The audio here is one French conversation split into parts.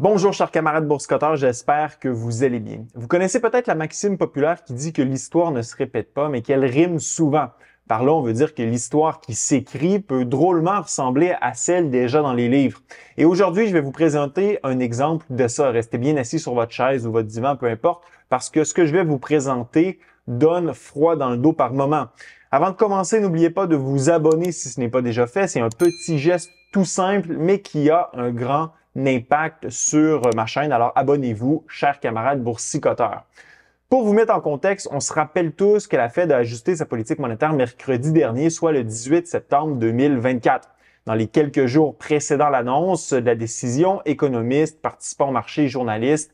Bonjour chers camarades boursicoteurs, j'espère que vous allez bien. Vous connaissez peut-être la maxime populaire qui dit que l'histoire ne se répète pas, mais qu'elle rime souvent. Par là, on veut dire que l'histoire qui s'écrit peut drôlement ressembler à celle déjà dans les livres. Et aujourd'hui, je vais vous présenter un exemple de ça. Restez bien assis sur votre chaise ou votre divan, peu importe, parce que ce que je vais vous présenter donne froid dans le dos par moment. Avant de commencer, n'oubliez pas de vous abonner si ce n'est pas déjà fait. C'est un petit geste tout simple, mais qui a un grand impact sur ma chaîne. Alors abonnez-vous, chers camarades boursicoteurs. Pour vous mettre en contexte, on se rappelle tous que la Fed a ajusté sa politique monétaire mercredi dernier, soit le 18 septembre 2024. Dans les quelques jours précédant l'annonce de la décision, économistes, participants au marché et journalistes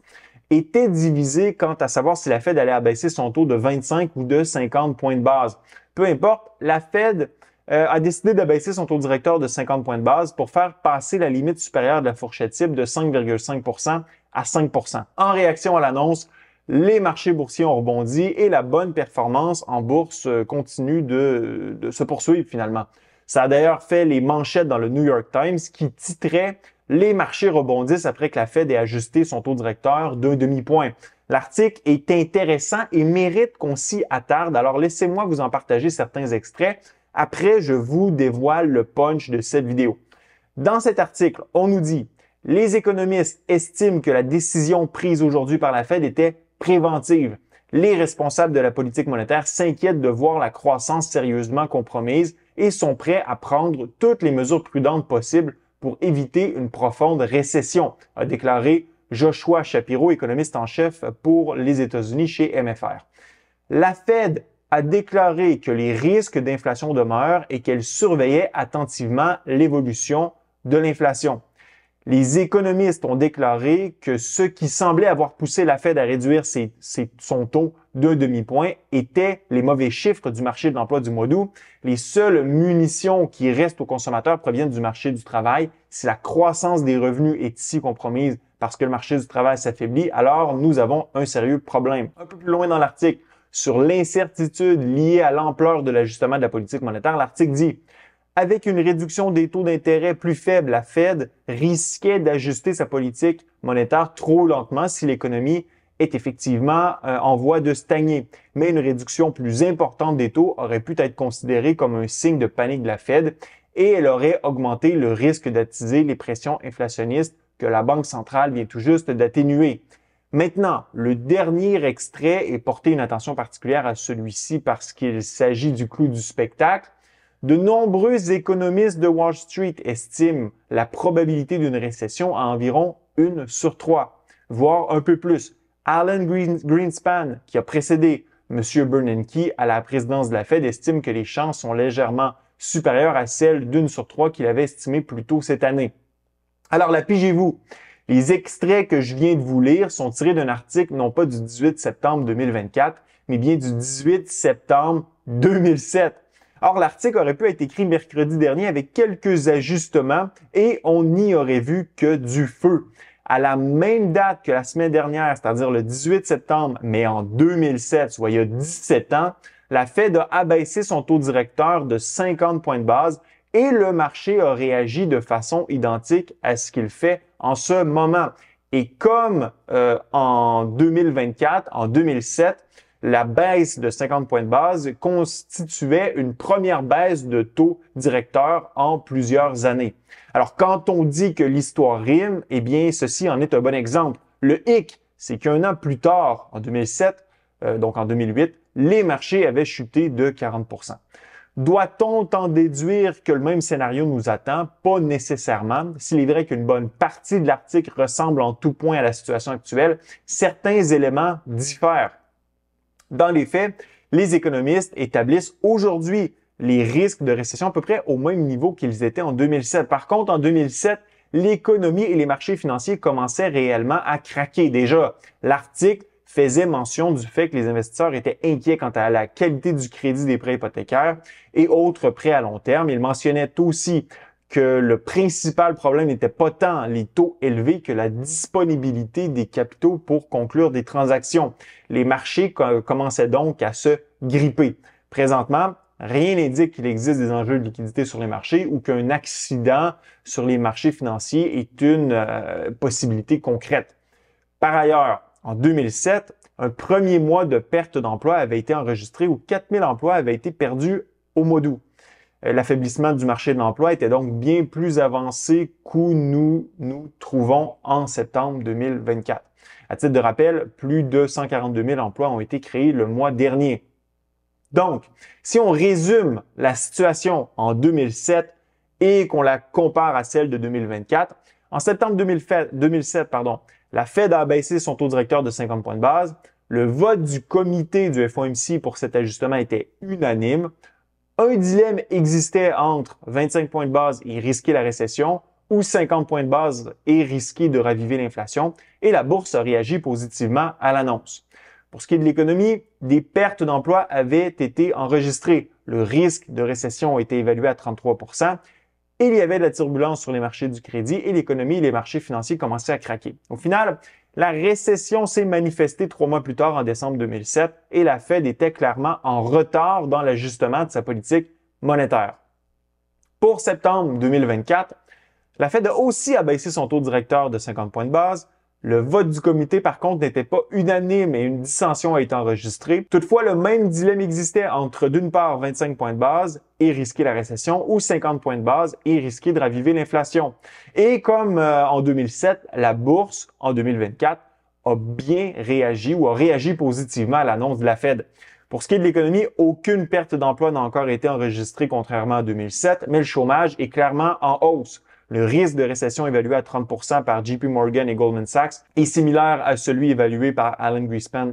étaient divisés quant à savoir si la Fed allait abaisser son taux de 25 ou de 50 points de base. Peu importe, la Fed a décidé d'abaisser son taux directeur de 50 points de base pour faire passer la limite supérieure de la fourchette cible de 5,5 à 5 En réaction à l'annonce, les marchés boursiers ont rebondi et la bonne performance en bourse continue de se poursuivre finalement. Ça a d'ailleurs fait les manchettes dans le New York Times qui titrait « Les marchés rebondissent après que la Fed ait ajusté son taux directeur d'un demi-point ». L'article est intéressant et mérite qu'on s'y attarde, alors laissez-moi vous en partager certains extraits. Après, je vous dévoile le punch de cette vidéo. Dans cet article, on nous dit « Les économistes estiment que la décision prise aujourd'hui par la Fed était préventive. Les responsables de la politique monétaire s'inquiètent de voir la croissance sérieusement compromise et sont prêts à prendre toutes les mesures prudentes possibles pour éviter une profonde récession », a déclaré Joshua Shapiro, économiste en chef pour les États-Unis chez MFR. La Fed a déclaré que les risques d'inflation demeurent et qu'elle surveillait attentivement l'évolution de l'inflation. Les économistes ont déclaré que ce qui semblait avoir poussé la Fed à réduire son taux d'un demi-point étaient les mauvais chiffres du marché de l'emploi du mois d'août. Les seules munitions qui restent aux consommateurs proviennent du marché du travail. Si la croissance des revenus est ici compromise parce que le marché du travail s'affaiblit, alors nous avons un sérieux problème. Un peu plus loin dans l'article, sur l'incertitude liée à l'ampleur de l'ajustement de la politique monétaire, l'article dit « Avec une réduction des taux d'intérêt plus faible, la Fed risquait d'ajuster sa politique monétaire trop lentement si l'économie est effectivement en voie de stagner. Mais une réduction plus importante des taux aurait pu être considérée comme un signe de panique de la Fed et elle aurait augmenté le risque d'attiser les pressions inflationnistes que la Banque centrale vient tout juste d'atténuer. » Maintenant, le dernier extrait est porté une attention particulière à celui-ci parce qu'il s'agit du clou du spectacle. De nombreux économistes de Wall Street estiment la probabilité d'une récession à environ 1 sur 3, voire un peu plus. Alan Greenspan, qui a précédé M. Bernanke à la présidence de la Fed, estime que les chances sont légèrement supérieures à celles d'1 sur 3 qu'il avait estimées plus tôt cette année. Alors, la pigez-vous. Les extraits que je viens de vous lire sont tirés d'un article non pas du 18 septembre 2024, mais bien du 18 septembre 2007. Or, l'article aurait pu être écrit mercredi dernier avec quelques ajustements et on n'y aurait vu que du feu. À la même date que la semaine dernière, c'est-à-dire le 18 septembre, mais en 2007, soit il y a 17 ans, la Fed a abaissé son taux directeur de 50 points de base et le marché a réagi de façon identique à ce qu'il fait en ce moment. Et comme en 2024, en 2007, la baisse de 50 points de base constituait une première baisse de taux directeur en plusieurs années. Alors, quand on dit que l'histoire rime, eh bien, ceci en est un bon exemple. Le hic, c'est qu'un an plus tard, en 2007, donc en 2008, les marchés avaient chuté de 40 Doit-on en déduire que le même scénario nous attend? Pas nécessairement. S'il est vrai qu'une bonne partie de l'article ressemble en tout point à la situation actuelle, certains éléments diffèrent. Dans les faits, les économistes établissent aujourd'hui les risques de récession à peu près au même niveau qu'ils étaient en 2007. Par contre, en 2007, l'économie et les marchés financiers commençaient réellement à craquer. Déjà, l'article faisait mention du fait que les investisseurs étaient inquiets quant à la qualité du crédit des prêts hypothécaires et autres prêts à long terme. Il mentionnait aussi que le principal problème n'était pas tant les taux élevés que la disponibilité des capitaux pour conclure des transactions. Les marchés commençaient donc à se gripper. Présentement, rien n'indique qu'il existe des enjeux de liquidité sur les marchés ou qu'un accident sur les marchés financiers est une possibilité concrète. Par ailleurs, en 2007, un premier mois de perte d'emploi avait été enregistré où 4000 emplois avaient été perdus au mois d'août. L'affaiblissement du marché de l'emploi était donc bien plus avancé qu'où nous nous trouvons en septembre 2024. À titre de rappel, plus de 142 000 emplois ont été créés le mois dernier. Donc, si on résume la situation en 2007 et qu'on la compare à celle de 2024, en septembre 2007, la Fed a abaissé son taux directeur de 50 points de base. Le vote du comité du FOMC pour cet ajustement était unanime. Un dilemme existait entre 25 points de base et risquer la récession ou 50 points de base et risquer de raviver l'inflation, et la bourse a réagi positivement à l'annonce. Pour ce qui est de l'économie, des pertes d'emplois avaient été enregistrées. Le risque de récession a été évalué à 33 %. Il y avait de la turbulence sur les marchés du crédit et l'économie et les marchés financiers commençaient à craquer. Au final, la récession s'est manifestée 3 mois plus tard en décembre 2007 et la Fed était clairement en retard dans l'ajustement de sa politique monétaire. Pour septembre 2024, la Fed a aussi abaissé son taux directeur de 50 points de base. Le vote du comité, par contre, n'était pas unanime et une dissension a été enregistrée. Toutefois, le même dilemme existait entre, d'une part, 25 points de base et risquer la récession ou 50 points de base et risquer de raviver l'inflation. Et comme en 2007, la bourse, en 2024, a bien réagi ou a réagi positivement à l'annonce de la Fed. Pour ce qui est de l'économie, aucune perte d'emploi n'a encore été enregistrée contrairement à 2007, mais le chômage est clairement en hausse. Le risque de récession évalué à 30 % par JP Morgan et Goldman Sachs est similaire à celui évalué par Alan Greenspan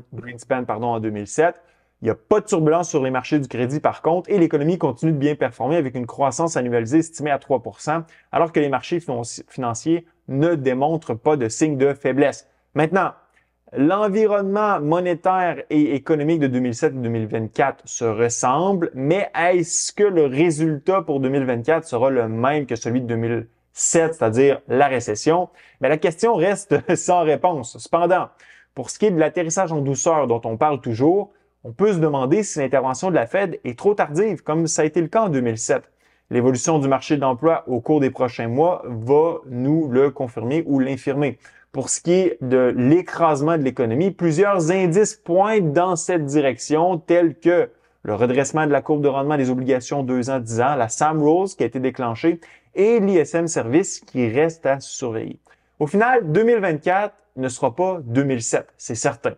en 2007. Il n'y a pas de turbulence sur les marchés du crédit par contre et l'économie continue de bien performer avec une croissance annualisée estimée à 3 % alors que les marchés financiers ne démontrent pas de signe de faiblesse. Maintenant, l'environnement monétaire et économique de 2007 et 2024 se ressemble, mais est-ce que le résultat pour 2024 sera le même que celui de 2007, c'est-à-dire la récession? Mais la question reste sans réponse. Cependant, pour ce qui est de l'atterrissage en douceur dont on parle toujours, on peut se demander si l'intervention de la Fed est trop tardive, comme ça a été le cas en 2007. L'évolution du marché de l'emploi au cours des prochains mois va nous le confirmer ou l'infirmer. Pour ce qui est de l'écrasement de l'économie, plusieurs indices pointent dans cette direction, tels que le redressement de la courbe de rendement des obligations 2 ans, 10 ans, la Sam Rules qui a été déclenchée et l'ISM Service qui reste à surveiller. Au final, 2024 ne sera pas 2007, c'est certain.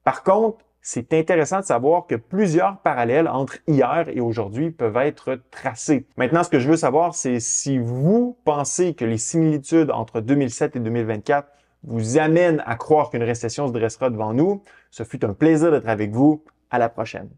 Par contre, c'est intéressant de savoir que plusieurs parallèles entre hier et aujourd'hui peuvent être tracés. Maintenant, ce que je veux savoir, c'est si vous pensez que les similitudes entre 2007 et 2024 vous amènent à croire qu'une récession se dressera devant nous. Ce fut un plaisir d'être avec vous. À la prochaine.